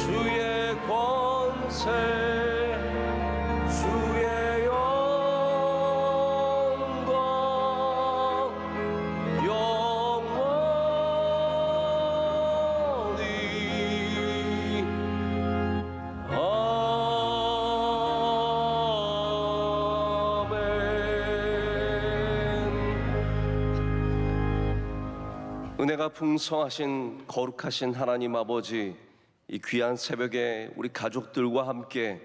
주의 권세 주의 영광 영원히 아멘. 은혜가 풍성하신 거룩하신 하나님 아버지, 이 귀한 새벽에 우리 가족들과 함께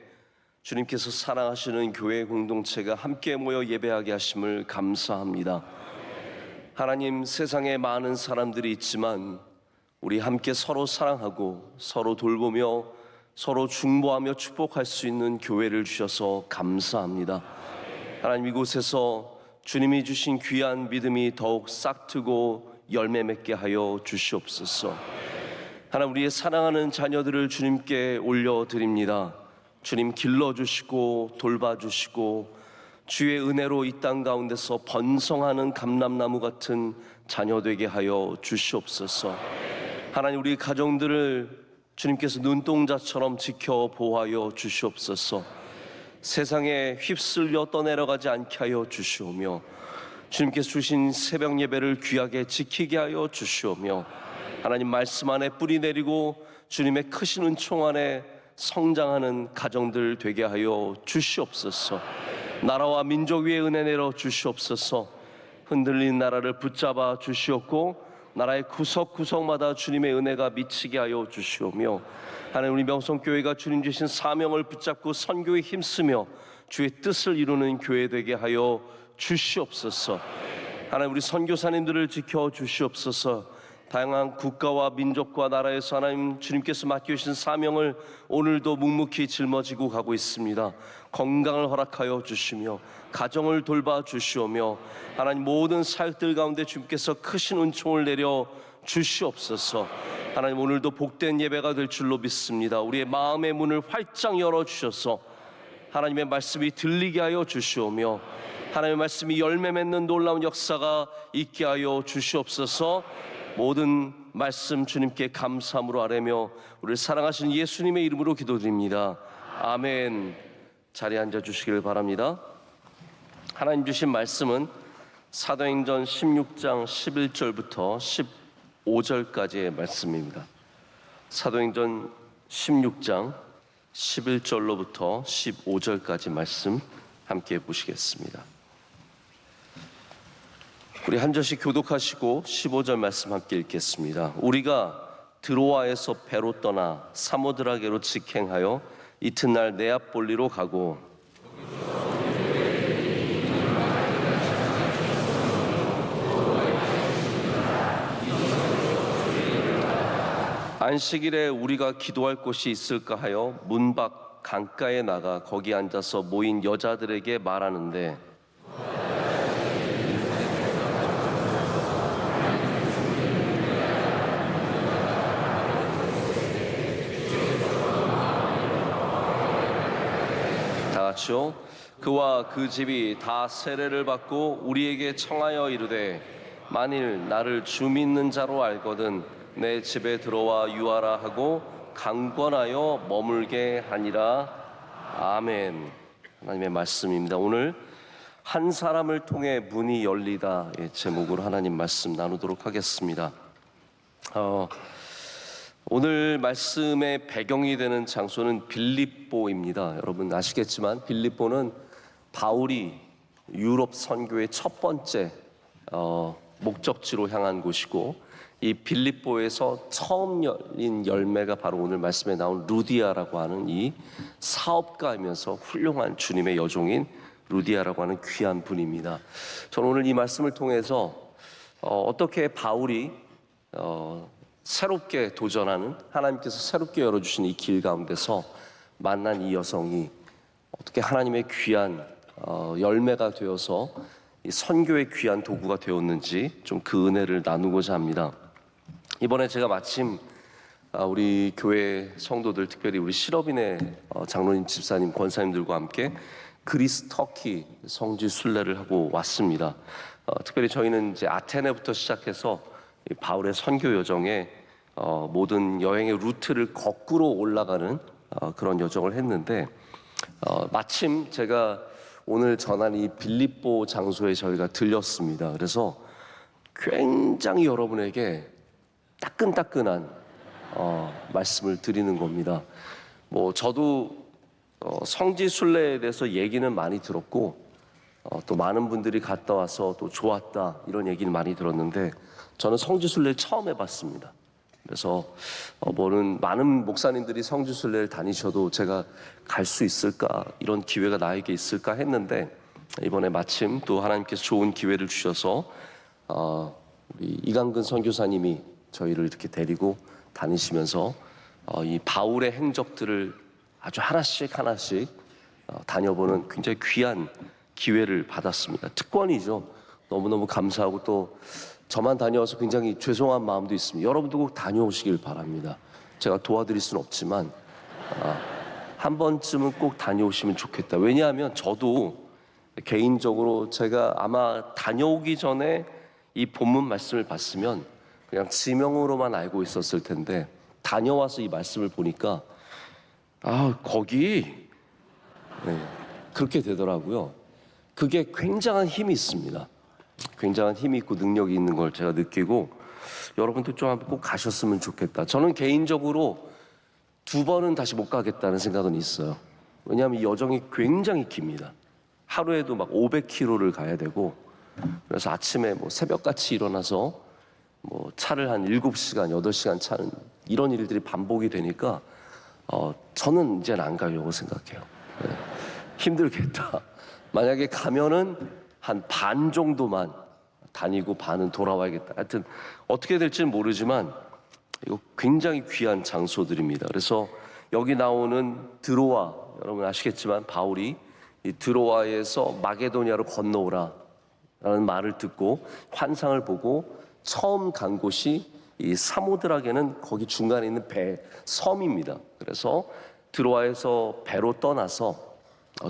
주님께서 사랑하시는 교회 공동체가 함께 모여 예배하게 하심을 감사합니다. 하나님, 세상에 많은 사람들이 있지만 우리 함께 서로 사랑하고 서로 돌보며 서로 중보하며 축복할 수 있는 교회를 주셔서 감사합니다. 하나님, 이곳에서 주님이 주신 귀한 믿음이 더욱 싹트고 열매 맺게 하여 주시옵소서. 하나님, 우리의 사랑하는 자녀들을 주님께 올려드립니다. 주님 길러주시고 돌봐주시고 주의 은혜로 이 땅 가운데서 번성하는 감람나무 같은 자녀 되게 하여 주시옵소서. 하나님, 우리 가정들을 주님께서 눈동자처럼 지켜 보호하여 주시옵소서. 세상에 휩쓸려 떠내려가지 않게 하여 주시오며 주님께서 주신 새벽 예배를 귀하게 지키게 하여 주시오며 하나님, 말씀 안에 뿌리 내리고 주님의 크신 은총 안에 성장하는 가정들 되게 하여 주시옵소서. 나라와 민족 위에 은혜 내려 주시옵소서. 흔들린 나라를 붙잡아 주시옵고 나라의 구석구석마다 주님의 은혜가 미치게 하여 주시오며 하나님, 우리 명성교회가 주님 주신 사명을 붙잡고 선교에 힘쓰며 주의 뜻을 이루는 교회 되게 하여 주시옵소서. 하나님, 우리 선교사님들을 지켜 주시옵소서. 다양한 국가와 민족과 나라에서 하나님 주님께서 맡겨주신 사명을 오늘도 묵묵히 짊어지고 가고 있습니다. 건강을 허락하여 주시며 가정을 돌봐 주시오며 하나님, 모든 사역들 가운데 주님께서 크신 은총을 내려 주시옵소서. 하나님, 오늘도 복된 예배가 될 줄로 믿습니다. 우리의 마음의 문을 활짝 열어주셔서 하나님의 말씀이 들리게 하여 주시오며 하나님의 말씀이 열매 맺는 놀라운 역사가 있게 하여 주시옵소서. 모든 말씀 주님께 감사함으로 아뢰며 우리를 사랑하신 예수님의 이름으로 기도드립니다. 아멘. 자리에 앉아 주시길 바랍니다. 하나님 주신 말씀은 사도행전 16장 11절부터 15절까지의 말씀입니다. 사도행전 16장 11절로부터 15절까지 말씀 함께 보시겠습니다. 우리 한 절씩 교독하시고 15절 말씀 함께 읽겠습니다. 우리가 드로아에서 배로 떠나 사모드라게로 직행하여 이튿날 네아폴리로 가고 안식일에 우리가 기도할 곳이 있을까 하여 문 밖 강가에 나가 거기 앉아서 모인 여자들에게 말하는데 그와 그 집이 다 세례를 받고 우리에게 청하여 이르되 만일 나를 주 믿는 자로 알거든 내 집에 들어와 유하라 하고 강권하여 머물게 하니라. 아멘. 하나님의 말씀입니다. 오늘 한 사람을 통해 문이 열리다 제목으로 하나님 말씀 나누도록 하겠습니다. 오늘 말씀의 배경이 되는 장소는 빌립보입니다. 여러분 아시겠지만 빌립보는 바울이 유럽 선교의 첫 번째 목적지로 향한 곳이고 이 빌립보에서 처음 열린 열매가 바로 오늘 말씀에 나온 루디아라고 하는 이 사업가이면서 훌륭한 주님의 여종인 루디아라고 하는 귀한 분입니다. 저는 오늘 이 말씀을 통해서 어떻게 바울이 새롭게 도전하는 하나님께서 새롭게 열어주신 이 길 가운데서 만난 이 여성이 어떻게 하나님의 귀한 열매가 되어서 이 선교의 귀한 도구가 되었는지 좀 그 은혜를 나누고자 합니다. 이번에 제가 마침 우리 교회 성도들, 특별히 우리 실업인의 장로님, 집사님, 권사님들과 함께 그리스 터키 성지 순례를 하고 왔습니다. 특별히 저희는 이제 아테네부터 시작해서 바울의 선교 여정에 모든 여행의 루트를 거꾸로 올라가는 그런 여정을 했는데 마침 제가 오늘 전한 이 빌립보 장소에 저희가 들렸습니다. 그래서 굉장히 여러분에게 따끈따끈한 말씀을 드리는 겁니다. 뭐 저도 성지 순례에 대해서 얘기는 많이 들었고 또 많은 분들이 갔다 와서 또 좋았다 이런 얘기를 많이 들었는데 저는 성지 순례를 처음 해봤습니다. 그래서 많은 목사님들이 성지 순례를 다니셔도 제가 갈 수 있을까, 이런 기회가 나에게 있을까 했는데 이번에 마침 또 하나님께서 좋은 기회를 주셔서 우리 이강근 선교사님이 저희를 이렇게 데리고 다니시면서 이 바울의 행적들을 아주 하나씩 다녀보는 굉장히 귀한 기회를 받았습니다. 특권이죠. 너무너무 감사하고 또 저만 다녀와서 굉장히 죄송한 마음도 있습니다. 여러분도 꼭 다녀오시길 바랍니다. 제가 도와드릴 수는 없지만 한 번쯤은 꼭 다녀오시면 좋겠다. 왜냐하면 저도 개인적으로 제가 아마 다녀오기 전에 이 본문 말씀을 봤으면 그냥 지명으로만 알고 있었을 텐데 다녀와서 이 말씀을 보니까 거기 그렇게 되더라고요. 그게 굉장한 힘이 있습니다. 굉장한 힘이 있고 능력이 있는 걸 제가 느끼고 여러분도 좀 한번 꼭 가셨으면 좋겠다. 저는 개인적으로 2번은 다시 못 가겠다는 생각은 있어요. 왜냐하면 이 여정이 굉장히 깁니다. 하루에도 막 500km를 가야 되고 그래서 아침에 새벽같이 일어나서 차를 한 7시간, 8시간 차는 이런 일들이 반복이 되니까 저는 이제는 안 가려고 생각해요. 힘들겠다. 만약에 가면은 한 반 정도만 다니고 반은 돌아와야겠다. 하여튼 어떻게 될지는 모르지만 이거 굉장히 귀한 장소들입니다. 그래서 여기 나오는 드로아, 여러분 아시겠지만 바울이 이 드로아에서 마게도니아로 건너오라 라는 말을 듣고 환상을 보고 처음 간 곳이 이 사모드락에는 거기 중간에 있는 섬입니다. 그래서 드로아에서 배로 떠나서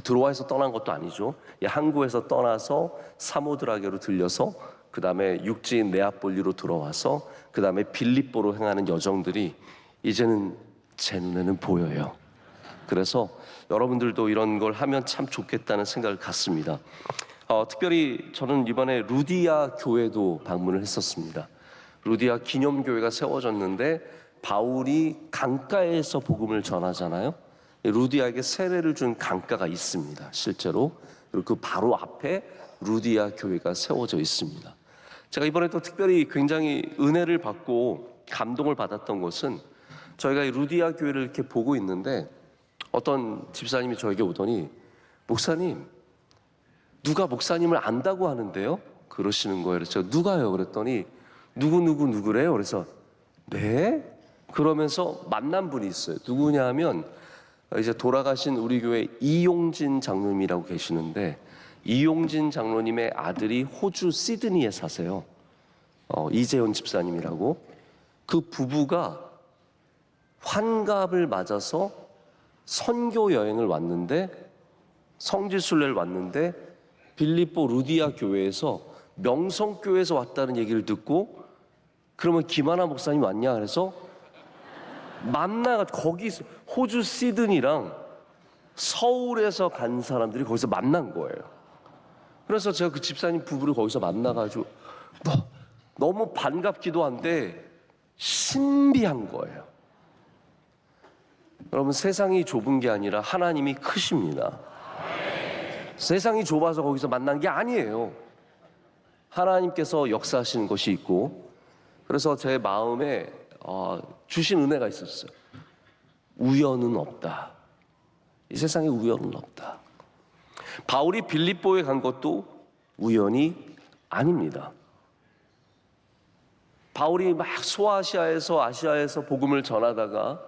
드로아에서 떠난 것도 아니죠. 항구에서 떠나서 사모드라게로 들려서 그 다음에 육지인 네아폴리로 들어와서 그 다음에 빌립보로 행하는 여정들이 이제는 제 눈에는 보여요. 그래서 여러분들도 이런 걸 하면 참 좋겠다는 생각을 갖습니다. 특별히 저는 이번에 루디아 교회도 방문을 했었습니다. 루디아 기념교회가 세워졌는데 바울이 강가에서 복음을 전하잖아요. 루디아에게 세례를 준 강가가 있습니다. 실제로. 그리고 그 바로 앞에 루디아 교회가 세워져 있습니다. 제가 이번에 또 특별히 굉장히 은혜를 받고 감동을 받았던 것은 저희가 이 루디아 교회를 이렇게 보고 있는데 어떤 집사님이 저에게 오더니 목사님, 누가 목사님을 안다고 하는데요? 그러시는 거예요. 그래서 제가 누가요? 그랬더니 누구래요? 그래서 네? 그러면서 만난 분이 있어요. 누구냐 하면 이제 돌아가신 우리 교회 이용진 장로님이라고 계시는데 이용진 장로님의 아들이 호주 시드니에 사세요. 이재현 집사님이라고. 그 부부가 환갑을 맞아서 선교 여행을 왔는데 성지순례를 왔는데 빌립보 루디아 교회에서 명성교회에서 왔다는 얘기를 듣고 그러면 김하나 목사님 왔냐 그래서 거기 호주 시드니랑 서울에서 간 사람들이 거기서 만난 거예요. 그래서 제가 그 집사님 부부를 거기서 만나가지고 너무 반갑기도 한데 신비한 거예요. 여러분 세상이 좁은 게 아니라 하나님이 크십니다. 세상이 좁아서 거기서 만난 게 아니에요. 하나님께서 역사하시는 것이 있고 그래서 제 마음에 주신 은혜가 있었어요. 우연은 없다. 이 세상에 우연은 없다. 바울이 빌립보에 간 것도 우연이 아닙니다. 바울이 막 소아시아에서 아시아에서 복음을 전하다가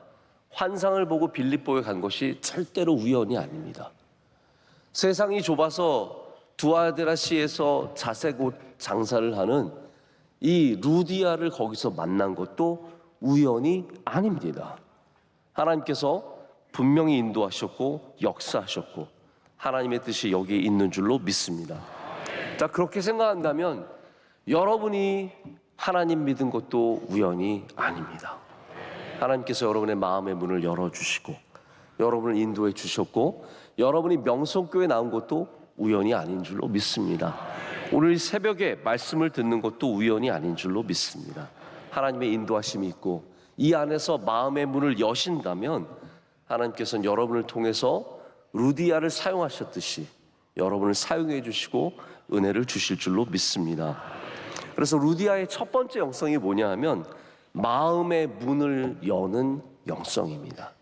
환상을 보고 빌립보에 간 것이 절대로 우연이 아닙니다. 세상이 좁아서 두아데라시에서 자색 옷 장사를 하는 이 루디아를 거기서 만난 것도 우연이 아닙니다. 하나님께서 분명히 인도하셨고 역사하셨고 하나님의 뜻이 여기에 있는 줄로 믿습니다. 자, 그렇게 생각한다면 여러분이 하나님 믿은 것도 우연이 아닙니다. 하나님께서 여러분의 마음의 문을 열어주시고 여러분을 인도해 주셨고 여러분이 명성교회 나온 것도 우연이 아닌 줄로 믿습니다. 오늘 새벽에 말씀을 듣는 것도 우연이 아닌 줄로 믿습니다. 하나님의 인도하심이 있고 이 안에서 마음의 문을 여신다면 하나님께서는 여러분을 통해서 루디아를 사용하셨듯이 여러분을 사용해 주시고 은혜를 주실 줄로 믿습니다. 그래서 루디아의 첫 번째 영성이 뭐냐 하면 마음의 문을 여는 영성입니다.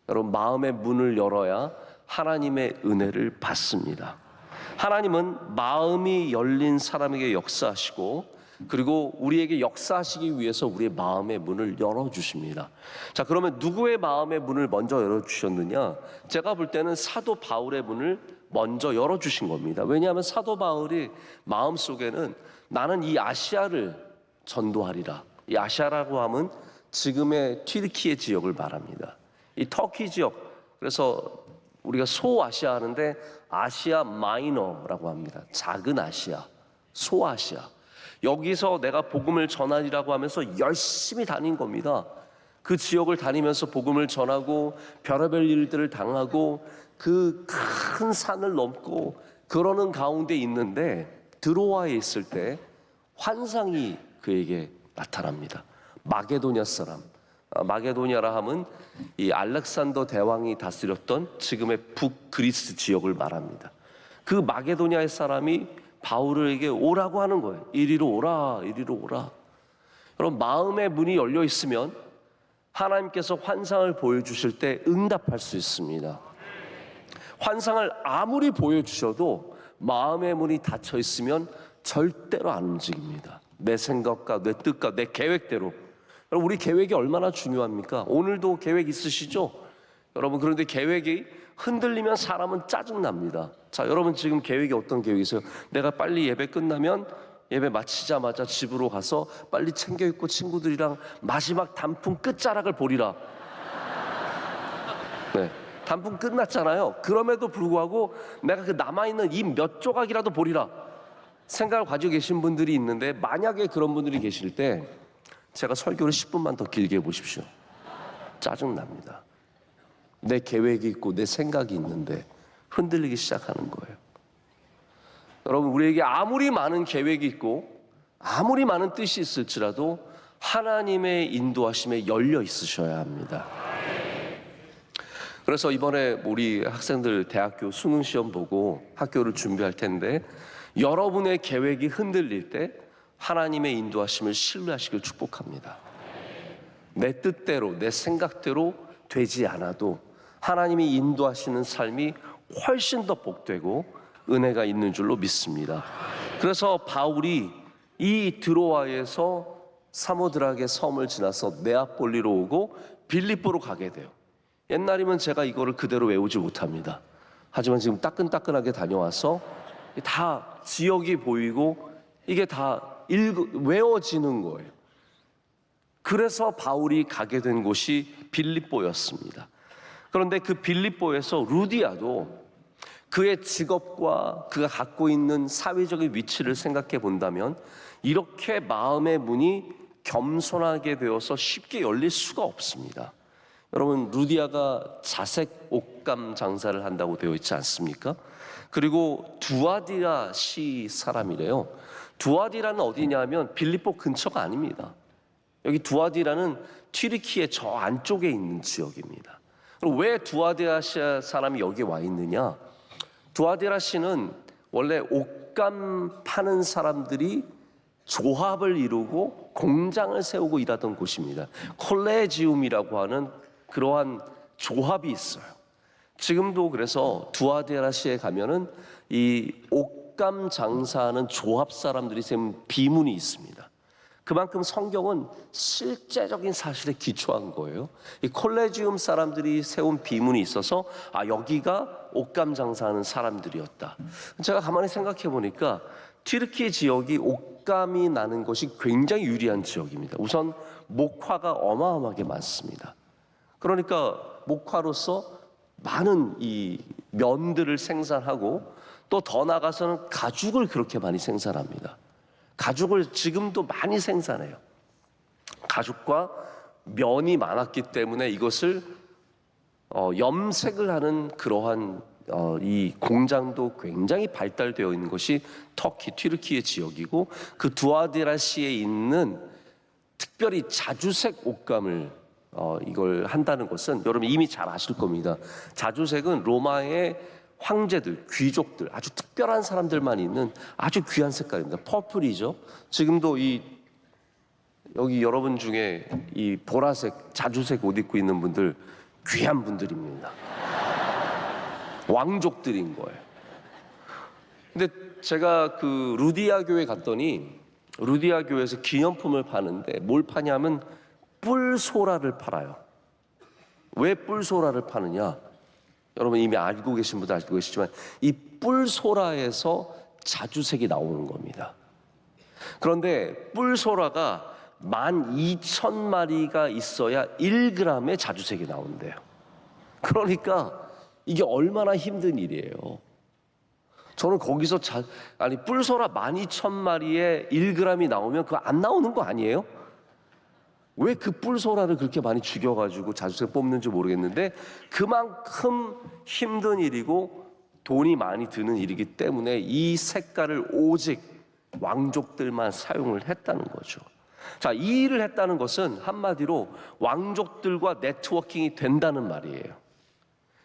여러분, 마음의 문을 열어야 하나님의 은혜를 받습니다. 하나님은 마음이 열린 사람에게 역사하시고 그리고 우리에게 역사하시기 위해서 우리의 마음의 문을 열어주십니다. 자, 그러면 누구의 마음의 문을 먼저 열어주셨느냐? 제가 볼 때는 사도 바울의 문을 먼저 열어주신 겁니다. 왜냐하면 사도 바울이 마음속에는 나는 이 아시아를 전도하리라. 이 아시아라고 하면 지금의 튀르키예 지역을 말합니다. 이 터키 지역, 그래서 우리가 소아시아 하는데 아시아 마이너라고 합니다. 작은 아시아, 소아시아. 여기서 내가 복음을 전하리라고 하면서 열심히 다닌 겁니다. 그 지역을 다니면서 복음을 전하고 별의별 일들을 당하고 그 큰 산을 넘고 그러는 가운데 있는데 드로아에 있을 때 환상이 그에게 나타납니다. 마게도냐 사람, 마게도냐라 하면 이 알렉산더 대왕이 다스렸던 지금의 북그리스 지역을 말합니다. 그 마게도냐의 사람이 바울에게 오라고 하는 거예요. 이리로 오라, 이리로 오라. 여러분, 마음의 문이 열려 있으면 하나님께서 환상을 보여주실 때 응답할 수 있습니다. 환상을 아무리 보여주셔도 마음의 문이 닫혀 있으면 절대로 안 움직입니다. 내 생각과 내 뜻과 내 계획대로. 여러분, 우리 계획이 얼마나 중요합니까? 오늘도 계획 있으시죠? 여러분, 그런데 계획이 흔들리면 사람은 짜증납니다. 자, 여러분 지금 계획이 어떤 계획이세요? 내가 빨리 예배 끝나면 예배 마치자마자 집으로 가서 빨리 챙겨 입고 친구들이랑 마지막 단풍 끝자락을 보리라. 네, 단풍 끝났잖아요. 그럼에도 불구하고 내가 그 남아있는 이 몇 조각이라도 보리라 생각을 가지고 계신 분들이 있는데, 만약에 그런 분들이 계실 때 제가 설교를 10분만 더 길게 해보십시오. 짜증납니다. 내 계획이 있고 내 생각이 있는데 흔들리기 시작하는 거예요. 여러분, 우리에게 아무리 많은 계획이 있고 아무리 많은 뜻이 있을지라도 하나님의 인도하심에 열려 있으셔야 합니다. 그래서 이번에 우리 학생들 대학교 수능 시험 보고 학교를 준비할 텐데, 여러분의 계획이 흔들릴 때 하나님의 인도하심을 신뢰하시길 축복합니다. 내 뜻대로 내 생각대로 되지 않아도 하나님이 인도하시는 삶이 훨씬 더 복되고 은혜가 있는 줄로 믿습니다. 그래서 바울이 이 드로아에서 사모드락의 섬을 지나서 네아폴리로 오고 빌립보로 가게 돼요. 옛날이면 제가 이거를 그대로 외우지 못합니다. 하지만 지금 따끈따끈하게 다녀와서 다 지역이 보이고 이게 다 외워지는 거예요. 그래서 바울이 가게 된 곳이 빌립보였습니다. 그런데 그 빌립보에서 루디아도 그의 직업과 그가 갖고 있는 사회적인 위치를 생각해 본다면 이렇게 마음의 문이 겸손하게 되어서 쉽게 열릴 수가 없습니다. 여러분, 루디아가 자색 옷감 장사를 한다고 되어 있지 않습니까? 그리고 두아디라 시 사람이래요. 두아디라는 어디냐면 빌립보 근처가 아닙니다. 여기 두아디라는 튀르키예 저 안쪽에 있는 지역입니다. 그럼 왜 두아디라 사람이 여기 와 있느냐? 두아디라 시는 원래 옷감 파는 사람들이 조합을 이루고 공장을 세우고 일하던 곳입니다. 콜레지움이라고 하는 그러한 조합이 있어요. 지금도 그래서 두아디라시에 가면은 이 옷감 장사하는 조합 사람들이 세운 비문이 있습니다. 그만큼 성경은 실제적인 사실에 기초한 거예요. 이 콜레지움 사람들이 세운 비문이 있어서 여기가 옷감 장사하는 사람들이었다. 제가 가만히 생각해 보니까 튀르키예 지역이 옷감이 나는 것이 굉장히 유리한 지역입니다. 우선 목화가 어마어마하게 많습니다. 그러니까 목화로서 많은 이 면들을 생산하고 또 더 나아가서는 가죽을 그렇게 많이 생산합니다. 가죽을 지금도 많이 생산해요. 가죽과 면이 많았기 때문에 이것을 염색을 하는 그러한 이 공장도 굉장히 발달되어 있는 것이 터키, 튀르키예 지역이고, 그 두아디라시에 있는 특별히 자주색 옷감을 이걸 한다는 것은 여러분 이미 잘 아실 겁니다. 자주색은 로마의 황제들, 귀족들, 아주 특별한 사람들만 있는 아주 귀한 색깔입니다. 퍼플이죠. 지금도 여기 여러분 중에 이 보라색, 자주색 옷 입고 있는 분들 귀한 분들입니다. 왕족들인 거예요. 근데 제가 그 루디아 교회 갔더니 루디아 교회에서 기념품을 파는데 뭘 파냐면 뿔소라를 팔아요. 왜 뿔소라를 파느냐? 여러분 이미 알고 계신 분들 알고 계시지만 이 뿔소라에서 자주색이 나오는 겁니다. 그런데 뿔소라가 12,000마리가 있어야 1g의 자주색이 나온대요. 그러니까 이게 얼마나 힘든 일이에요. 저는 거기서 뿔소라 12,000마리에 1g이 나오면 그거 안 나오는 거 아니에요? 왜 그 뿔소라를 그렇게 많이 죽여가지고 자주색 뽑는지 모르겠는데 그만큼 힘든 일이고 돈이 많이 드는 일이기 때문에 이 색깔을 오직 왕족들만 사용을 했다는 거죠. 자, 이 일을 했다는 것은 한마디로 왕족들과 네트워킹이 된다는 말이에요.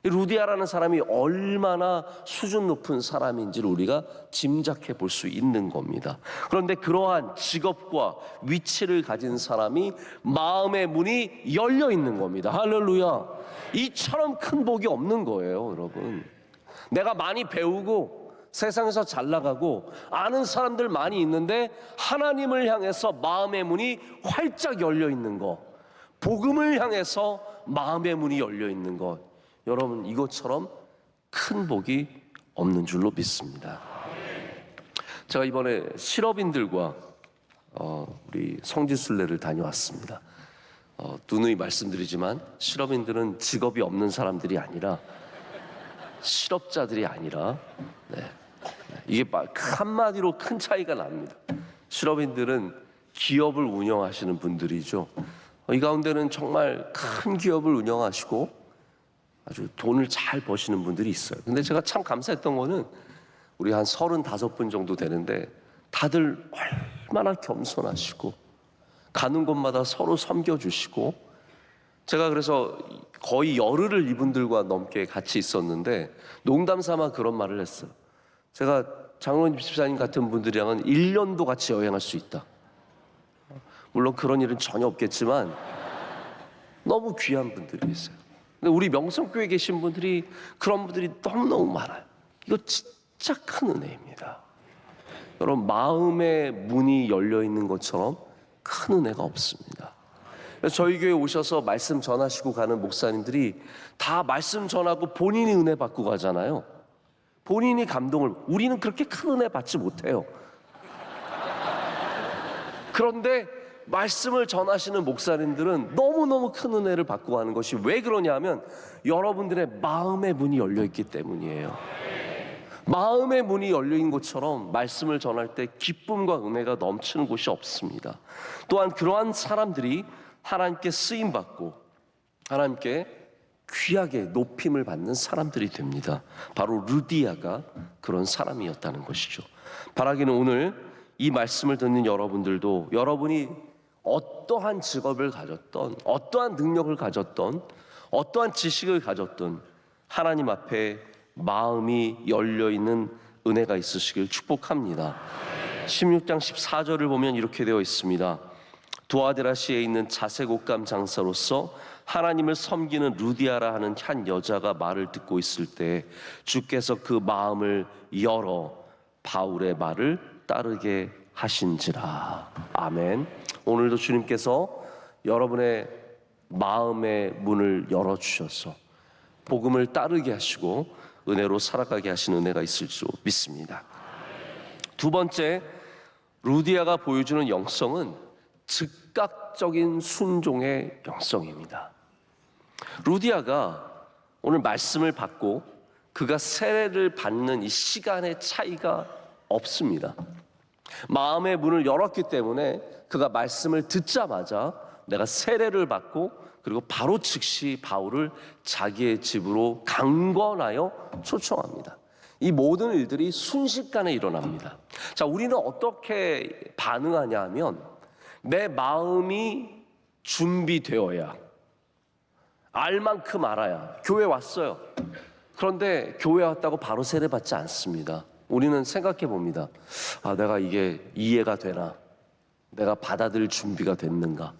루디아라는 사람이 얼마나 수준 높은 사람인지를 우리가 짐작해 볼 수 있는 겁니다. 그런데 그러한 직업과 위치를 가진 사람이 마음의 문이 열려 있는 겁니다. 할렐루야. 이처럼 큰 복이 없는 거예요, 여러분. 내가 많이 배우고 세상에서 잘 나가고 아는 사람들 많이 있는데 하나님을 향해서 마음의 문이 활짝 열려 있는 것, 복음을 향해서 마음의 문이 열려 있는 것, 여러분 이것처럼 큰 복이 없는 줄로 믿습니다. 제가 이번에 실업인들과 우리 성지순례를 다녀왔습니다. 누누이 말씀드리지만 실업인들은 직업이 없는 사람들이 아니라 실업자들이 아니라 이게 한마디로 큰 차이가 납니다. 실업인들은 기업을 운영하시는 분들이죠. 이 가운데는 정말 큰 기업을 운영하시고 아주 돈을 잘 버시는 분들이 있어요. 근데 제가 참 감사했던 거는 우리 한 35분 정도 되는데 다들 얼마나 겸손하시고 가는 곳마다 서로 섬겨주시고, 제가 그래서 거의 열흘을 이분들과 넘게 같이 있었는데 농담 삼아 그런 말을 했어요. 제가 장로님 집사님 같은 분들이랑은 1년도 같이 여행할 수 있다. 물론 그런 일은 전혀 없겠지만 너무 귀한 분들이 있어요. 근데 우리 명성교회에 계신 분들이 그런 분들이 너무너무 많아요. 이거 진짜 큰 은혜입니다. 여러분 마음의 문이 열려 있는 것처럼 큰 은혜가 없습니다. 그래서 저희 교회에 오셔서 말씀 전하시고 가는 목사님들이 다 말씀 전하고 본인이 은혜 받고 가잖아요. 본인이 감동을, 우리는 그렇게 큰 은혜 받지 못해요. 그런데 말씀을 전하시는 목사님들은 너무너무 큰 은혜를 받고 가는 것이 왜 그러냐면 여러분들의 마음의 문이 열려있기 때문이에요. 마음의 문이 열려있는 것처럼 말씀을 전할 때 기쁨과 은혜가 넘치는 곳이 없습니다. 또한 그러한 사람들이 하나님께 쓰임받고 하나님께 귀하게 높임을 받는 사람들이 됩니다. 바로 루디아가 그런 사람이었다는 것이죠. 바라기는 오늘 이 말씀을 듣는 여러분들도 여러분이 어떠한 직업을 가졌던, 어떠한 능력을 가졌던, 어떠한 지식을 가졌던 하나님 앞에 마음이 열려있는 은혜가 있으시길 축복합니다. 16장 14절을 보면 이렇게 되어 있습니다. 두아디라시에 있는 자색 옷감 장사로서 하나님을 섬기는 루디아라 하는 한 여자가 말을 듣고 있을 때 주께서 그 마음을 열어 바울의 말을 따르게 하신지라. 아멘. 오늘도 주님께서 여러분의 마음의 문을 열어주셔서 복음을 따르게 하시고 은혜로 살아가게 하시는 은혜가 있을 줄 믿습니다. 두 번째, 루디아가 보여주는 영성은 즉각적인 순종의 영성입니다. 루디아가 오늘 말씀을 받고 그가 세례를 받는 이 시간의 차이가 없습니다. 마음의 문을 열었기 때문에 그가 말씀을 듣자마자 내가 세례를 받고 그리고 바로 즉시 바울을 자기의 집으로 강권하여 초청합니다. 이 모든 일들이 순식간에 일어납니다. 자, 우리는 어떻게 반응하냐 하면 내 마음이 준비되어야, 알 만큼 알아야. 교회 왔어요. 그런데 교회 왔다고 바로 세례 받지 않습니다. 우리는 생각해 봅니다. 아, 내가 이게 이해가 되나? 내가 받아들일 준비가 됐는가?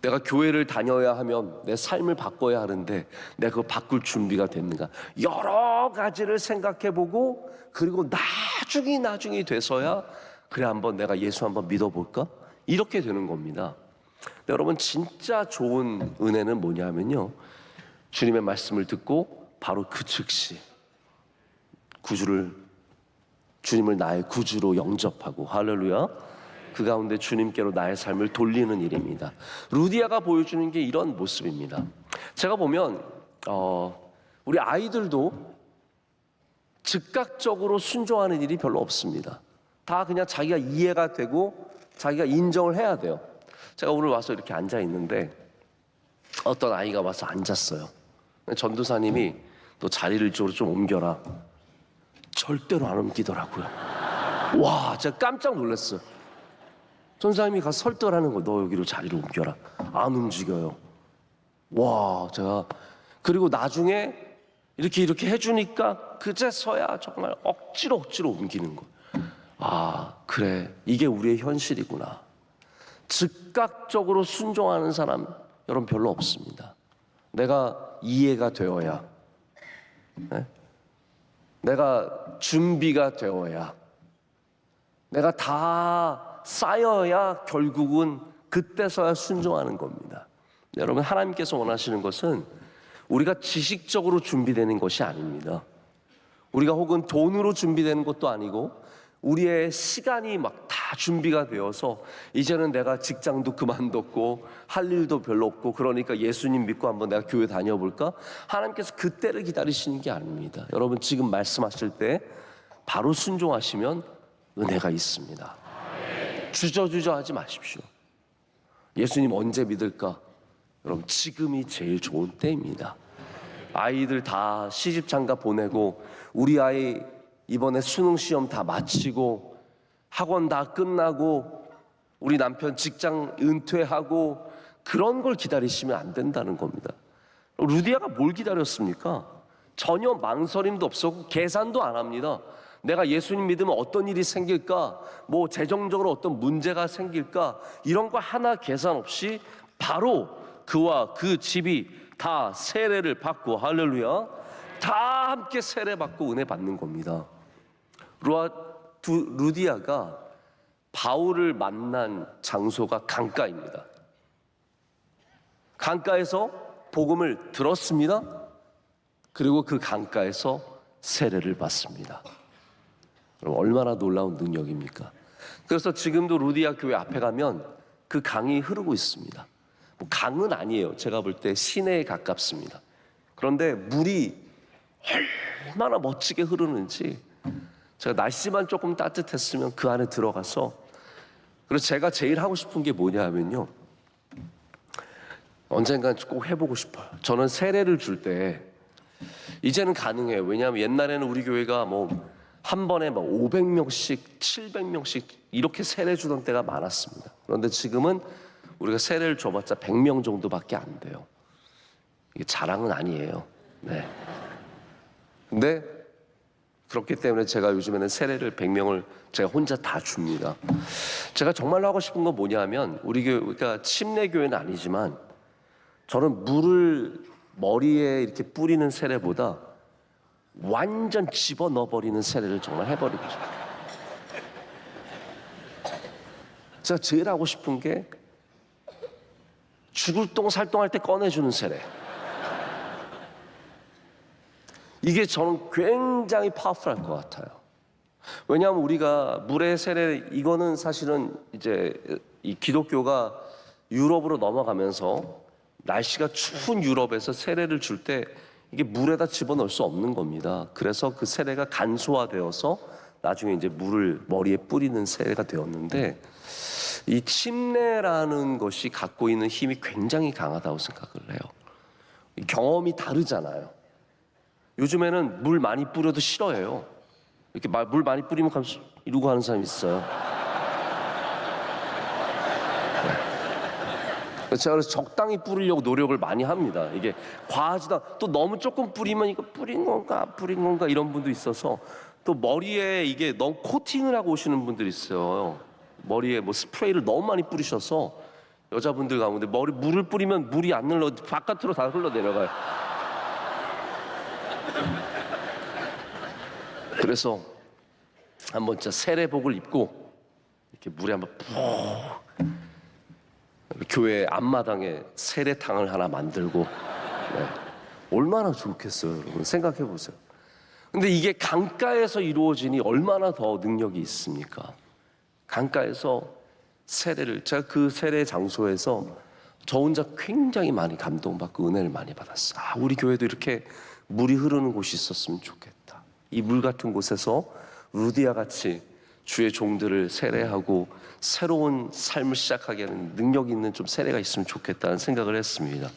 내가 교회를 다녀야 하면 내 삶을 바꿔야 하는데 내가 그거 바꿀 준비가 됐는가? 여러 가지를 생각해 보고 그리고 나중이 돼서야 그래, 한번 내가 예수 한번 믿어볼까? 이렇게 되는 겁니다. 여러분, 진짜 좋은 은혜는 뭐냐면요, 주님의 말씀을 듣고 바로 그 즉시 주님을 나의 구주로 영접하고, 할렐루야, 그 가운데 주님께로 나의 삶을 돌리는 일입니다. 루디아가 보여주는 게 이런 모습입니다. 제가 보면 우리 아이들도 즉각적으로 순종하는 일이 별로 없습니다. 다 그냥 자기가 이해가 되고 자기가 인정을 해야 돼요. 제가 오늘 와서 이렇게 앉아 있는데 어떤 아이가 와서 앉았어요. 전도사님이 너 자리를 이쪽으로 좀 옮겨라. 절대로 안 옮기더라고요. 와, 제가 깜짝 놀랐어요. 전사님이 가서 설득을 하는 거, 너 여기로 자리를 옮겨라. 안 움직여요. 와, 제가 그리고 나중에 이렇게 해주니까 그제서야 정말 억지로 옮기는 거. 아, 그래, 이게 우리의 현실이구나. 즉각적으로 순종하는 사람 여러분 별로 없습니다. 내가 이해가 되어야, 내가 준비가 되어야, 내가 다 쌓여야 결국은 그때서야 순종하는 겁니다. 여러분, 하나님께서 원하시는 것은 우리가 지식적으로 준비되는 것이 아닙니다. 우리가 혹은 돈으로 준비되는 것도 아니고 우리의 시간이 막 다 준비가 되어서 이제는 내가 직장도 그만뒀고 할 일도 별로 없고 그러니까 예수님 믿고 한번 내가 교회 다녀볼까? 하나님께서 그때를 기다리시는 게 아닙니다. 여러분, 지금 말씀하실 때 바로 순종하시면 은혜가 있습니다. 주저주저 하지 마십시오. 예수님 언제 믿을까? 여러분, 지금이 제일 좋은 때입니다. 아이들 다 시집 장가 보내고 우리 아이 이번에 수능 시험 다 마치고 학원 다 끝나고 우리 남편 직장 은퇴하고 그런 걸 기다리시면 안 된다는 겁니다. 루디아가 뭘 기다렸습니까? 전혀 망설임도 없었고 계산도 안 합니다. 내가 예수님 믿으면 어떤 일이 생길까? 뭐 재정적으로 어떤 문제가 생길까? 이런 거 하나 계산 없이 바로 그와 그 집이 다 세례를 받고, 할렐루야, 다 함께 세례 받고 은혜 받는 겁니다. 루디아가 바울을 만난 장소가 강가입니다. 강가에서 복음을 들었습니다. 그리고 그 강가에서 세례를 받습니다. 얼마나 놀라운 능력입니까? 그래서 지금도 루디아 교회 앞에 가면 그 강이 흐르고 있습니다. 뭐 강은 아니에요. 제가 볼 때 시내에 가깝습니다. 그런데 물이 얼마나 멋지게 흐르는지, 제가 날씨만 조금 따뜻했으면 그 안에 들어가서, 그래서 제가 제일 하고 싶은 게 뭐냐 하면요, 언젠간 꼭 해보고 싶어요. 저는 세례를 줄 때 이제는 가능해요. 왜냐하면 옛날에는 우리 교회가 뭐 한 번에 막 500명씩 700명씩 이렇게 세례 주던 때가 많았습니다. 그런데 지금은 우리가 세례를 줘봤자 100명 정도밖에 안 돼요. 이게 자랑은 아니에요. 네. 근데 그렇기 때문에 제가 요즘에는 세례를 100명을 제가 혼자 다 줍니다. 제가 정말로 하고 싶은 건 뭐냐면, 우리 교회가 침례 교회는 아니지만 저는 물을 머리에 이렇게 뿌리는 세례보다 완전 집어넣어버리는 세례를 정말 해버리고 싶어요. 제가 제일 하고 싶은 게 죽을 똥 살똥할 때 꺼내주는 세례. 이게 저는 굉장히 파워풀할 것 같아요. 왜냐하면 우리가 물의 세례, 이거는 사실은 이제 이 기독교가 유럽으로 넘어가면서 날씨가 추운 유럽에서 세례를 줄 때 이게 물에다 집어넣을 수 없는 겁니다. 그래서 그 세례가 간소화되어서 나중에 이제 물을 머리에 뿌리는 세례가 되었는데, 이 침례라는 것이 갖고 있는 힘이 굉장히 강하다고 생각을 해요. 경험이 다르잖아요. 요즘에는 물 많이 뿌려도 싫어해요. 이렇게 물 많이 뿌리면 이러고 하는 사람이 있어요. 제가 그래서 적당히 뿌리려고 노력을 많이 합니다. 이게 과하지도 또 너무 조금 뿌리면 이거 뿌린 건가 이런 분도 있어서 또 머리에 이게 너무 코팅을 하고 오시는 분들이 있어요. 머리에 뭐 스프레이를 너무 많이 뿌리셔서 여자분들 가운데 물을 뿌리면 물이 안 흘러 바깥으로 다 흘러 내려가요. 그래서 한번 진짜 세례복을 입고 이렇게 물에 한번 푹 교회 앞마당에 세례탕을 하나 만들고 얼마나 좋겠어요, 여러분. 생각해 보세요. 근데 이게 강가에서 이루어지니 얼마나 더 능력이 있습니까? 강가에서 제가 그 세례 장소에서 저 혼자 굉장히 많이 감동받고 은혜를 많이 받았어요. 우리 교회도 이렇게 물이 흐르는 곳이 있었으면 좋겠다. 이 물 같은 곳에서 루디아 같이 주의 종들을 세례하고 새로운 삶을 시작하게 하는 능력 있는 좀 세례가 있으면 좋겠다는 생각을 했습니다.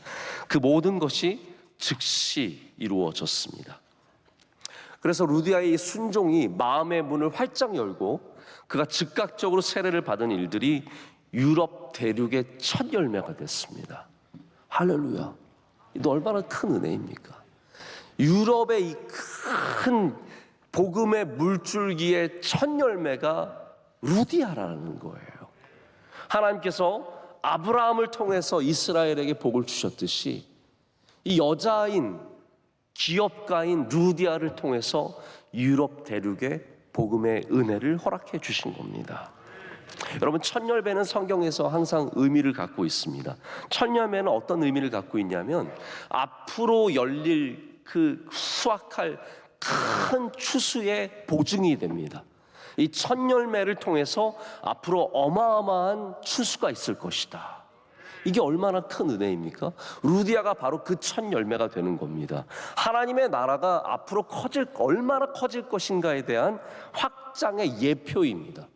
그 모든 것이 즉시 이루어졌습니다. 그래서 루디아의 순종이 마음의 문을 활짝 열고 그가 즉각적으로 세례를 받은 일들이 유럽 대륙의 첫 열매가 됐습니다. 할렐루야. 이거 얼마나 큰 은혜입니까? 유럽의 이 큰 복음의 물줄기의 첫 열매가 루디아라는 거예요. 하나님께서 아브라함을 통해서 이스라엘에게 복을 주셨듯이 이 여자인 기업가인 루디아를 통해서 유럽 대륙에 복음의 은혜를 허락해 주신 겁니다. 여러분, 첫 열매는 성경에서 항상 의미를 갖고 있습니다. 첫 열매는 어떤 의미를 갖고 있냐면 앞으로 열릴 그 수확할 큰 추수의 보증이 됩니다. 이 첫 열매를 통해서 앞으로 어마어마한 추수가 있을 것이다. 이게 얼마나 큰 은혜입니까? 루디아가 바로 그 첫 열매가 되는 겁니다. 하나님의 나라가 앞으로 얼마나 커질 것인가에 대한 확장의 예표입니다.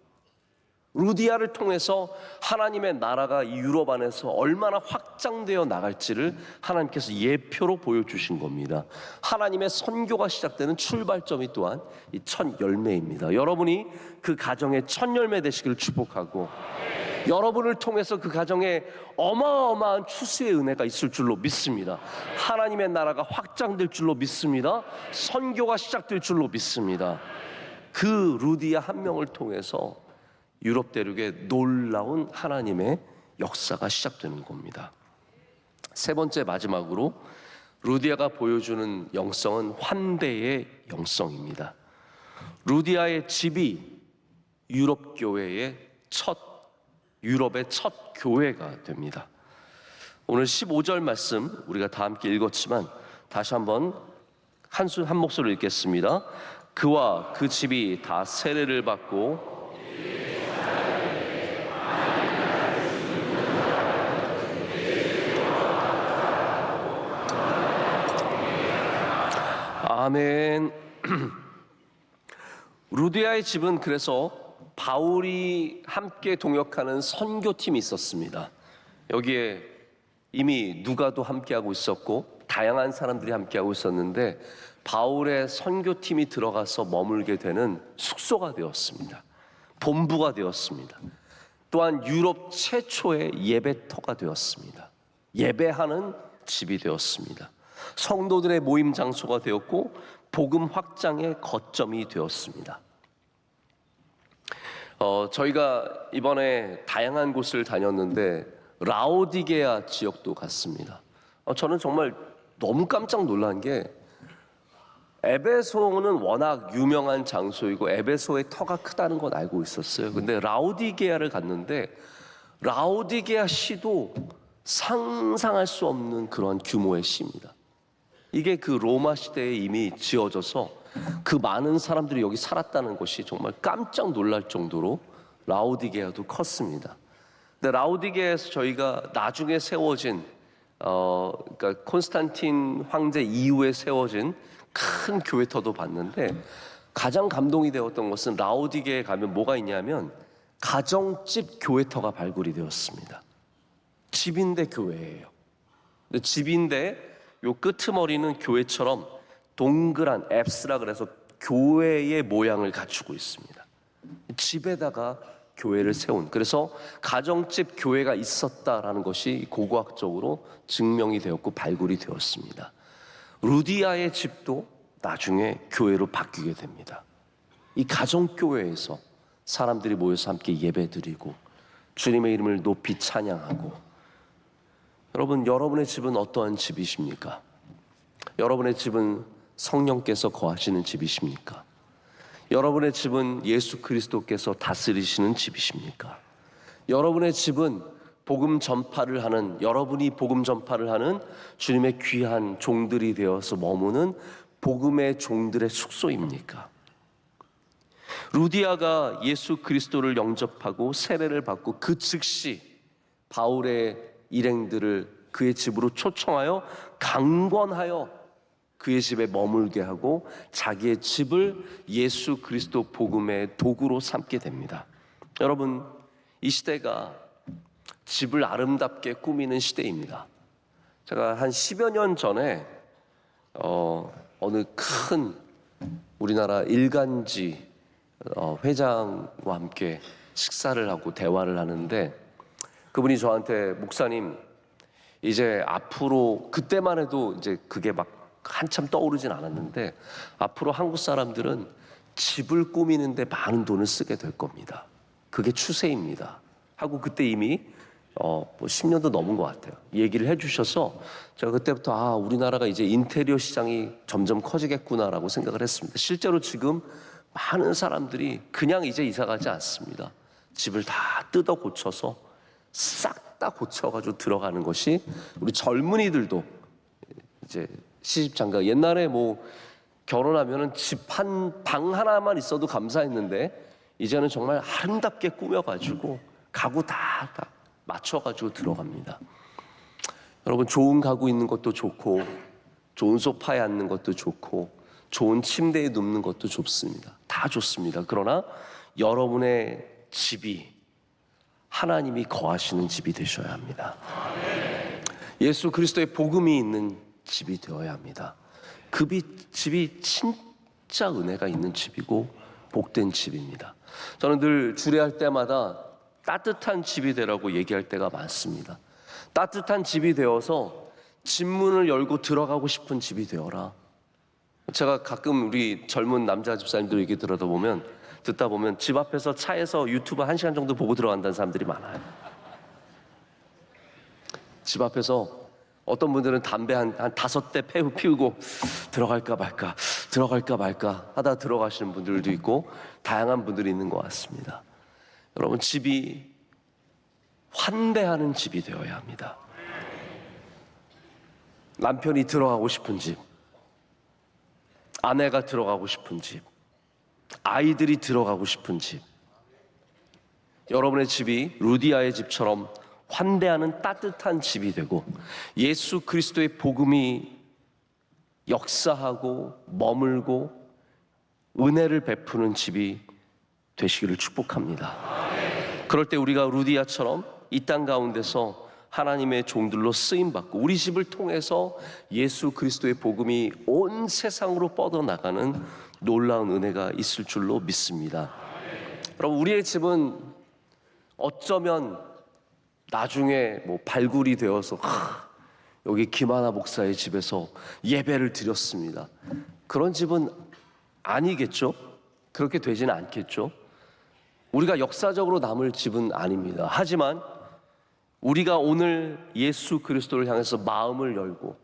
루디아를 통해서 하나님의 나라가 이 유럽 안에서 얼마나 확장되어 나갈지를 하나님께서 예표로 보여주신 겁니다. 하나님의 선교가 시작되는 출발점이 또한 이 첫 열매입니다. 여러분이 그 가정의 첫 열매 되시기를 축복하고 여러분을 통해서 그 가정에 어마어마한 추수의 은혜가 있을 줄로 믿습니다. 하나님의 나라가 확장될 줄로 믿습니다. 선교가 시작될 줄로 믿습니다. 그 루디아 한 명을 통해서 유럽 대륙에 놀라운 하나님의 역사가 시작되는 겁니다. 세 번째, 마지막으로 루디아가 보여주는 영성은 환대의 영성입니다. 루디아의 집이 유럽의 첫 교회가 됩니다. 오늘 15절 말씀 우리가 다 함께 읽었지만 다시 한번 한 목소리로 읽겠습니다. 그와 그 집이 다 세례를 받고 아멘. 루디아의 집은 그래서 바울이 함께 동역하는 선교팀이 있었습니다. 여기에 이미 누가도 함께하고 있었고 다양한 사람들이 함께하고 있었는데 바울의 선교팀이 들어가서 머물게 되는 숙소가 되었습니다. 본부가 되었습니다. 또한 유럽 최초의 예배터가 되었습니다. 예배하는 집이 되었습니다. 성도들의 모임 장소가 되었고 복음 확장의 거점이 되었습니다. 저희가 이번에 다양한 곳을 다녔는데 라오디게아 지역도 갔습니다. 저는 정말 너무 깜짝 놀란 게 에베소는 워낙 유명한 장소이고 에베소의 터가 크다는 건 알고 있었어요. 근데 라오디게아를 갔는데 라오디게아 시도 상상할 수 없는 그런 규모의 시입니다. 이게 그 로마 시대에 이미 지어져서 그 많은 사람들이 여기 살았다는 것이 정말 깜짝 놀랄 정도로 라오디게아도 컸습니다. 근데 라오디게아에서 저희가 나중에 세워진 그러니까 콘스탄틴 황제 이후에 세워진 큰 교회터도 봤는데 가장 감동이 되었던 것은 라오디게아에 가면 뭐가 있냐면 가정집 교회터가 발굴이 되었습니다. 집인데 교회예요. 근데 집인데 요 끄트머리는 교회처럼 동그란 앱스라 그래서 교회의 모양을 갖추고 있습니다. 집에다가 교회를 세운, 그래서 가정집 교회가 있었다라는 것이 고고학적으로 증명이 되었고 발굴이 되었습니다. 루디아의 집도 나중에 교회로 바뀌게 됩니다. 이 가정교회에서 사람들이 모여서 함께 예배드리고 주님의 이름을 높이 찬양하고. 여러분, 여러분의 집은 어떠한 집이십니까? 여러분의 집은 성령께서 거하시는 집이십니까? 여러분의 집은 예수 그리스도께서 다스리시는 집이십니까? 여러분의 집은 복음 전파를 하는, 여러분이 복음 전파를 하는 주님의 귀한 종들이 되어서 머무는 복음의 종들의 숙소입니까? 루디아가 예수 그리스도를 영접하고 세례를 받고 그 즉시 바울의 일행들을 그의 집으로 초청하여 강권하여 그의 집에 머물게 하고 자기의 집을 예수 그리스도 복음의 도구로 삼게 됩니다. 여러분, 이 시대가 집을 아름답게 꾸미는 시대입니다. 제가 한 10여 년 전에 어느 큰 우리나라 일간지 회장과 함께 식사를 하고 대화를 하는데, 그분이 저한테 목사님, 이제 앞으로, 그때만 해도 이제 그게 막 한참 떠오르진 않았는데, 앞으로 한국 사람들은 집을 꾸미는데 많은 돈을 쓰게 될 겁니다. 그게 추세입니다 하고 그때 이미 10년도 넘은 것 같아요. 얘기를 해주셔서 제가 그때부터 우리나라가 이제 인테리어 시장이 점점 커지겠구나라고 생각을 했습니다. 실제로 지금 많은 사람들이 그냥 이제 이사 가지 않습니다. 집을 다 뜯어 고쳐서 싹 다 고쳐가지고 들어가는 것이, 우리 젊은이들도 이제 시집장가, 옛날에 뭐 결혼하면은 집 한 방 하나만 있어도 감사했는데 이제는 정말 아름답게 꾸며가지고 가구 다 맞춰가지고 들어갑니다. 여러분, 좋은 가구 있는 것도 좋고 좋은 소파에 앉는 것도 좋고 좋은 침대에 눕는 것도 좋습니다. 다 좋습니다. 그러나 여러분의 집이 하나님이 거하시는 집이 되셔야 합니다. 예수 그리스도의 복음이 있는 집이 되어야 합니다. 그 집이 진짜 은혜가 있는 집이고 복된 집입니다. 저는 늘 주례할 때마다 따뜻한 집이 되라고 얘기할 때가 많습니다. 따뜻한 집이 되어서 집 문을 열고 들어가고 싶은 집이 되어라. 제가 가끔 우리 젊은 남자 집사님들 얘기 듣다 보면 집 앞에서 차에서 유튜브 1시간 정도 보고 들어간다는 사람들이 많아요. 집 앞에서 어떤 분들은 담배 한 5대 피우고 들어갈까 말까 하다 들어가시는 분들도 있고 다양한 분들이 있는 것 같습니다. 여러분, 집이 환대하는 집이 되어야 합니다. 남편이 들어가고 싶은 집, 아내가 들어가고 싶은 집, 아이들이 들어가고 싶은 집. 여러분의 집이 루디아의 집처럼 환대하는 따뜻한 집이 되고 예수 그리스도의 복음이 역사하고 머물고 은혜를 베푸는 집이 되시기를 축복합니다. 그럴 때 우리가 루디아처럼 이 땅 가운데서 하나님의 종들로 쓰임받고 우리 집을 통해서 예수 그리스도의 복음이 온 세상으로 뻗어나가는 놀라운 은혜가 있을 줄로 믿습니다. 여러분, 우리의 집은 어쩌면 나중에 뭐 발굴이 되어서 여기 김하나 목사의 집에서 예배를 드렸습니다, 그런 집은 아니겠죠? 그렇게 되지는 않겠죠? 우리가 역사적으로 남을 집은 아닙니다. 하지만 우리가 오늘 예수 그리스도를 향해서 마음을 열고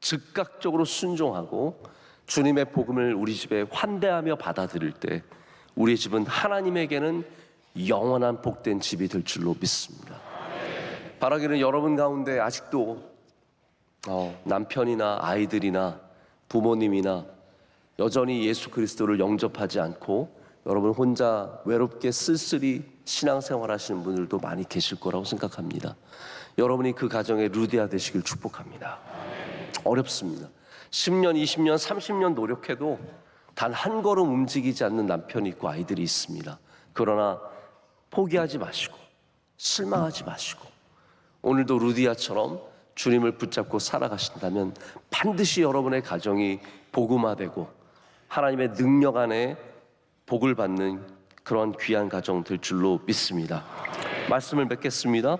즉각적으로 순종하고 주님의 복음을 우리 집에 환대하며 받아들일 때 우리의 집은 하나님에게는 영원한 복된 집이 될 줄로 믿습니다. 바라기는 여러분 가운데 아직도 남편이나 아이들이나 부모님이나 여전히 예수 그리스도를 영접하지 않고 여러분 혼자 외롭게 쓸쓸히 신앙생활 하시는 분들도 많이 계실 거라고 생각합니다. 여러분이 그 가정의 루디아 되시길 축복합니다. 어렵습니다. 10년, 20년, 30년 노력해도 단 한 걸음 움직이지 않는 남편이 있고 아이들이 있습니다. 그러나 포기하지 마시고 실망하지 마시고 오늘도 루디아처럼 주님을 붙잡고 살아가신다면 반드시 여러분의 가정이 복음화되고 하나님의 능력 안에 복을 받는 그런 귀한 가정 될 줄로 믿습니다. 말씀을 맺겠습니다.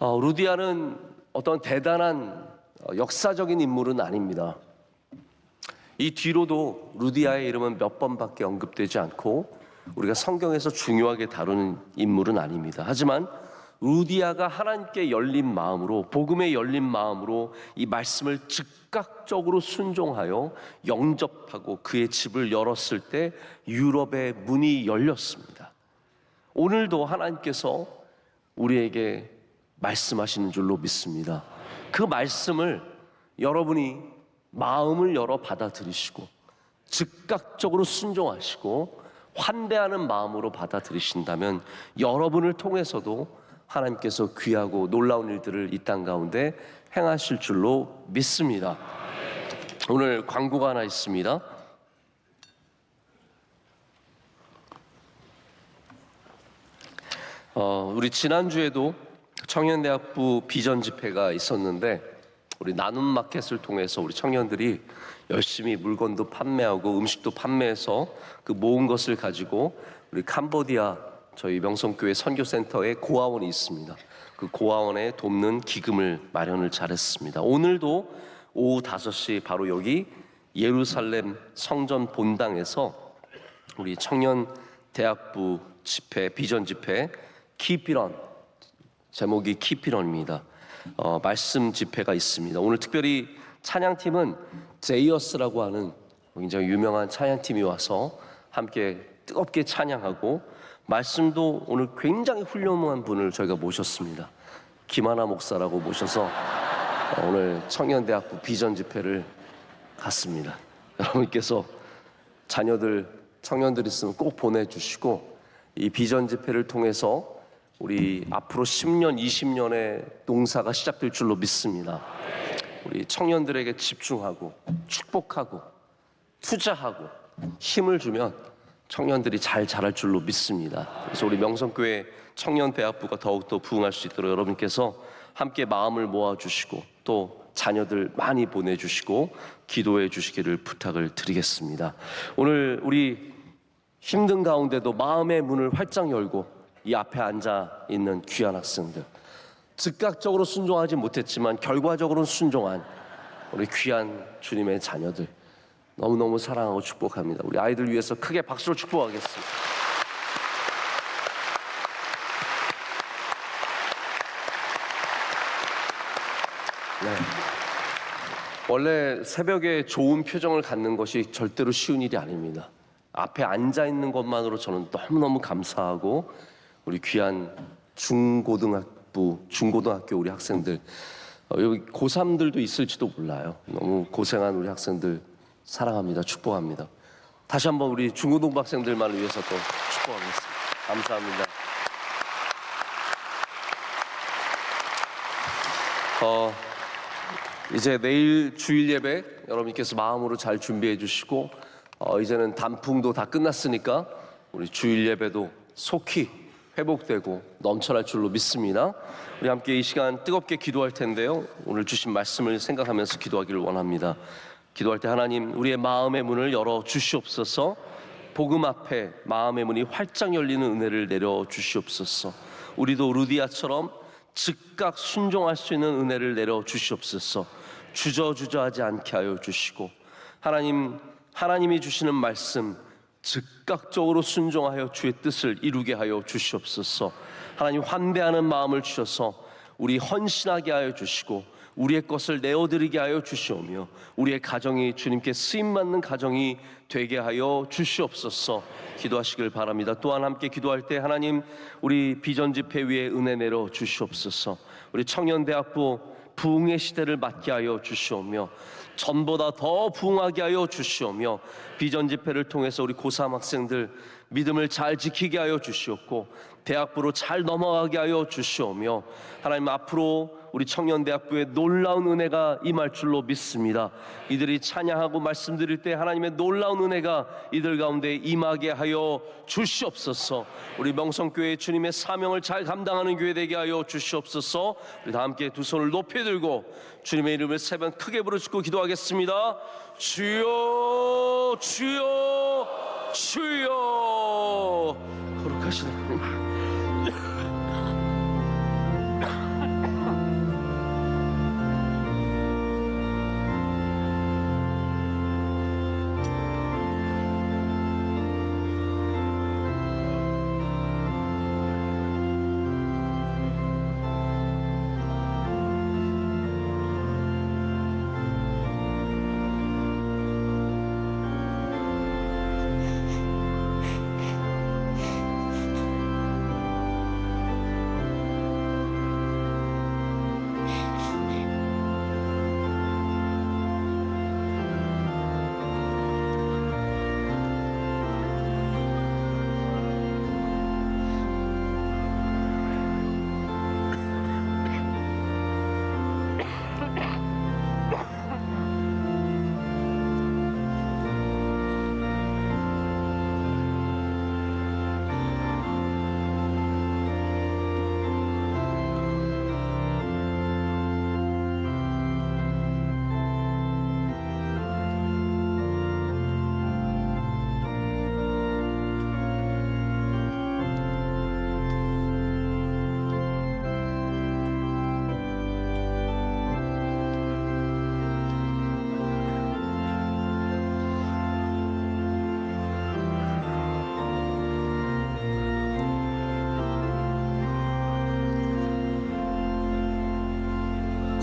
루디아는 어떤 대단한 역사적인 인물은 아닙니다. 이 뒤로도 루디아의 이름은 몇 번밖에 언급되지 않고 우리가 성경에서 중요하게 다루는 인물은 아닙니다. 하지만 루디아가 하나님께 열린 마음으로, 복음에 열린 마음으로 이 말씀을 즉각적으로 순종하여 영접하고 그의 집을 열었을 때 유럽의 문이 열렸습니다. 오늘도 하나님께서 우리에게 말씀하시는 줄로 믿습니다. 그 말씀을 여러분이 마음을 열어 받아들이시고 즉각적으로 순종하시고 환대하는 마음으로 받아들이신다면 여러분을 통해서도 하나님께서 귀하고 놀라운 일들을 이 땅 가운데 행하실 줄로 믿습니다. 오늘 광고가 하나 있습니다. 우리 지난주에도 청년대학부 비전 집회가 있었는데 우리 나눔 마켓을 통해서 우리 청년들이 열심히 물건도 판매하고 음식도 판매해서 그 모은 것을 가지고 우리 캄보디아 저희 명성교회 선교센터에 고아원이 있습니다. 그 고아원에 돕는 기금을 마련을 잘했습니다. 오늘도 오후 5시 바로 여기 예루살렘 성전 본당에서 우리 청년대학부 집회 비전 집회 키피런, 제목이 키피런입니다. 말씀 집회가 있습니다. 오늘 특별히 찬양팀은 제이어스라고 하는 굉장히 유명한 찬양팀이 와서 함께 뜨겁게 찬양하고 말씀도 오늘 굉장히 훌륭한 분을 저희가 모셨습니다. 김하나 목사라고 모셔서 오늘 청년대학부 비전 집회를 갔습니다. 여러분께서 자녀들, 청년들 있으면 꼭 보내주시고 이 비전 집회를 통해서 우리 앞으로 10년, 20년의 농사가 시작될 줄로 믿습니다. 우리 청년들에게 집중하고 축복하고 투자하고 힘을 주면 청년들이 잘 자랄 줄로 믿습니다. 그래서 우리 명성교회 청년대학부가 더욱더 부흥할 수 있도록 여러분께서 함께 마음을 모아주시고 또 자녀들 많이 보내주시고 기도해 주시기를 부탁을 드리겠습니다. 오늘 우리 힘든 가운데도 마음의 문을 활짝 열고 이 앞에 앉아 있는 귀한 학생들, 즉각적으로 순종하지 못했지만 결과적으로는 순종한 우리 귀한 주님의 자녀들 너무너무 사랑하고 축복합니다. 우리 아이들 위해서 크게 박수로 축복하겠습니다. 네. 원래 새벽에 좋은 표정을 갖는 것이 절대로 쉬운 일이 아닙니다. 앞에 앉아 있는 것만으로 저는 너무너무 감사하고 우리 귀한 중고등학교 우리 학생들, 여기 고3들도 있을지도 몰라요. 너무 고생한 우리 학생들 사랑합니다. 축복합니다. 다시 한번 우리 중고등부 학생들만을 위해서 또 축복하겠습니다. 감사합니다. 이제 내일 주일 예배 여러분께서 마음으로 잘 준비해 주시고 이제는 단풍도 다 끝났으니까 우리 주일 예배도 속히 회복되고 넘쳐날 줄로 믿습니다. 우리 함께 이 시간 뜨겁게 기도할 텐데요. 오늘 주신 말씀을 생각하면서 기도하기를 원합니다. 기도할 때 하나님 우리의 마음의 문을 열어 주시옵소서. 복음 앞에 마음의 문이 활짝 열리는 은혜를 내려 주시옵소서. 우리도 루디아처럼 즉각 순종할 수 있는 은혜를 내려 주시옵소서. 주저주저하지 않게 하여 주시고 하나님이 주시는 말씀 즉각적으로 순종하여 주의 뜻을 이루게 하여 주시옵소서. 하나님 환대하는 마음을 주셔서 우리 헌신하게 하여 주시고 우리의 것을 내어드리게 하여 주시오며 우리의 가정이 주님께 쓰임받는 가정이 되게 하여 주시옵소서. 기도하시길 바랍니다. 또한 함께 기도할 때 하나님 우리 비전 집회 위에 은혜 내려 주시옵소서. 우리 청년대학부 부흥의 시대를 맞게 하여 주시오며 전보다 더 부흥하게 하여 주시오며 비전 집회를 통해서 우리 고3 학생들 믿음을 잘 지키게 하여 주시옵고 대학부로 잘 넘어가게 하여 주시오며 하나님 앞으로 우리 청년대학부에 놀라운 은혜가 임할 줄로 믿습니다. 이들이 찬양하고 말씀드릴 때 하나님의 놀라운 은혜가 이들 가운데 임하게 하여 주시옵소서. 우리 명성교회 주님의 사명을 잘 감당하는 교회 되게 하여 주시옵소서. 우리 다 함께 두 손을 높이 들고 주님의 이름을 세 번 크게 부르짖고 기도하겠습니다. 주여 주여 주여. 거룩하신 하나님,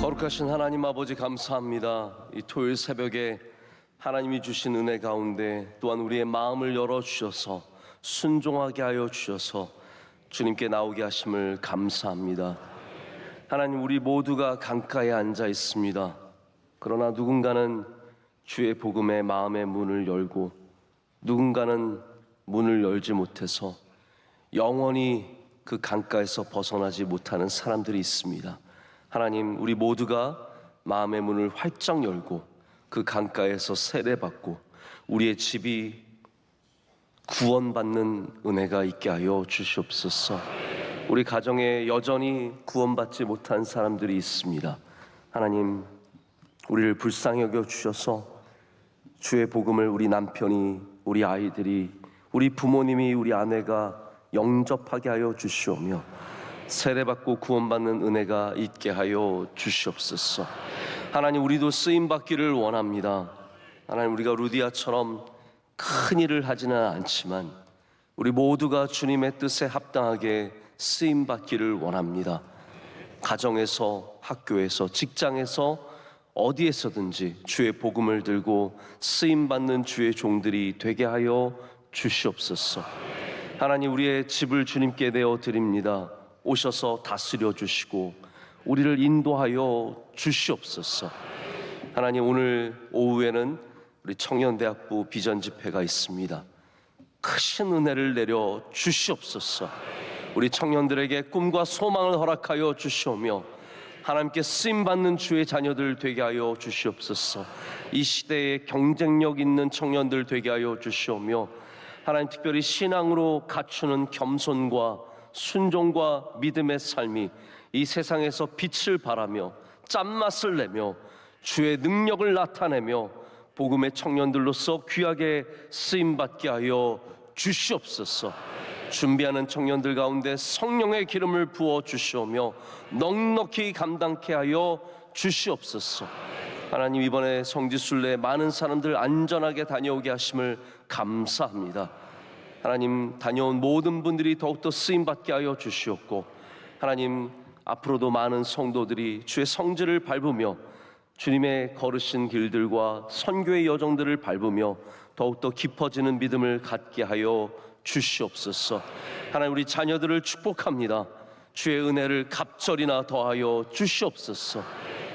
거룩하신 하나님 아버지 감사합니다. 이 토요일 새벽에 하나님이 주신 은혜 가운데 또한 우리의 마음을 열어주셔서 순종하게 하여 주셔서 주님께 나오게 하심을 감사합니다. 하나님, 우리 모두가 강가에 앉아 있습니다. 그러나 누군가는 주의 복음에 마음의 문을 열고 누군가는 문을 열지 못해서 영원히 그 강가에서 벗어나지 못하는 사람들이 있습니다. 하나님, 우리 모두가 마음의 문을 활짝 열고 그 강가에서 세례받고 우리의 집이 구원받는 은혜가 있게 하여 주시옵소서. 우리 가정에 여전히 구원받지 못한 사람들이 있습니다. 하나님, 우리를 불쌍히 여겨 주셔서 주의 복음을 우리 남편이, 우리 아이들이, 우리 부모님이, 우리 아내가 영접하게 하여 주시오며 세례받고 구원받는 은혜가 있게 하여 주시옵소서. 하나님, 우리도 쓰임받기를 원합니다. 하나님, 우리가 루디아처럼 큰 일을 하지는 않지만 우리 모두가 주님의 뜻에 합당하게 쓰임받기를 원합니다. 가정에서, 학교에서, 직장에서, 어디에서든지 주의 복음을 들고 쓰임받는 주의 종들이 되게 하여 주시옵소서. 하나님, 우리의 집을 주님께 내어 드립니다. 오셔서 다스려 주시고 우리를 인도하여 주시옵소서. 하나님, 오늘 오후에는 우리 청년대학부 비전 집회가 있습니다. 크신 은혜를 내려 주시옵소서. 우리 청년들에게 꿈과 소망을 허락하여 주시오며 하나님께 쓰임받는 주의 자녀들 되게 하여 주시옵소서. 이 시대에 경쟁력 있는 청년들 되게 하여 주시오며 하나님, 특별히 신앙으로 갖추는 겸손과 순종과 믿음의 삶이 이 세상에서 빛을 발하며 짠맛을 내며 주의 능력을 나타내며 복음의 청년들로서 귀하게 쓰임받게 하여 주시옵소서. 준비하는 청년들 가운데 성령의 기름을 부어 주시오며 넉넉히 감당케 하여 주시옵소서. 하나님, 이번에 성지순례 많은 사람들 안전하게 다녀오게 하심을 감사합니다. 하나님, 다녀온 모든 분들이 더욱더 쓰임받게 하여 주시옵고 하나님, 앞으로도 많은 성도들이 주의 성지를 밟으며 주님의 걸으신 길들과 선교의 여정들을 밟으며 더욱더 깊어지는 믿음을 갖게 하여 주시옵소서. 하나님, 우리 자녀들을 축복합니다. 주의 은혜를 갑절이나 더하여 주시옵소서.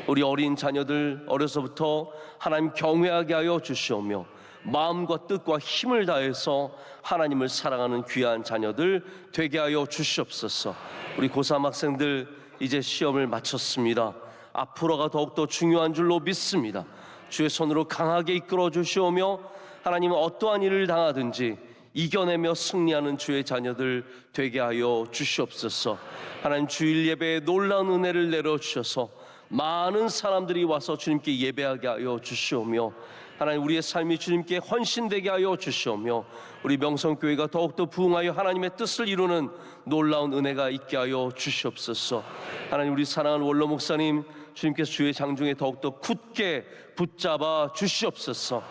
우리 어린 자녀들 어려서부터 하나님 경외하게 하여 주시오며 마음과 뜻과 힘을 다해서 하나님을 사랑하는 귀한 자녀들 되게 하여 주시옵소서. 우리 고3 학생들 이제 시험을 마쳤습니다. 앞으로가 더욱더 중요한 줄로 믿습니다. 주의 손으로 강하게 이끌어 주시오며 하나님은 어떠한 일을 당하든지 이겨내며 승리하는 주의 자녀들 되게 하여 주시옵소서. 하나님, 주일 예배에 놀라운 은혜를 내려주셔서 많은 사람들이 와서 주님께 예배하게 하여 주시오며 하나님, 우리의 삶이 주님께 헌신되게 하여 주시오며 우리 명성교회가 더욱더 부흥하여 하나님의 뜻을 이루는 놀라운 은혜가 있게 하여 주시옵소서. 하나님, 우리 사랑하는 원로 목사님, 주님께서 주의 장중에 더욱더 굳게 붙잡아 주시옵소서.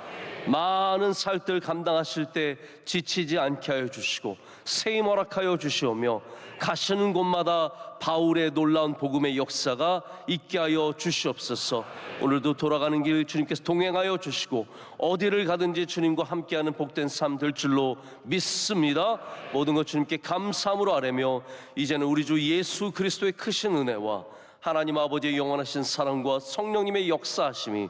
많은 사역들 감당하실 때 지치지 않게 하여 주시고 세임 허락하여 주시오며 가시는 곳마다 바울의 놀라운 복음의 역사가 있게 하여 주시옵소서. 오늘도 돌아가는 길 주님께서 동행하여 주시고 어디를 가든지 주님과 함께하는 복된 삶 될 줄로 믿습니다. 모든 것 주님께 감사함으로 아뢰며 이제는 우리 주 예수 그리스도의 크신 은혜와 하나님 아버지의 영원하신 사랑과 성령님의 역사하심이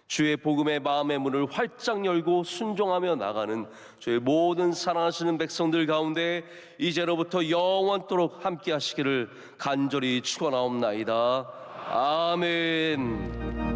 주의 복음의 마음의 문을 활짝 열고 순종하며 나가는 주의 모든 사랑하시는 백성들 가운데 이제로부터 영원토록 함께 하시기를 간절히 축원하옵나이다. 아멘.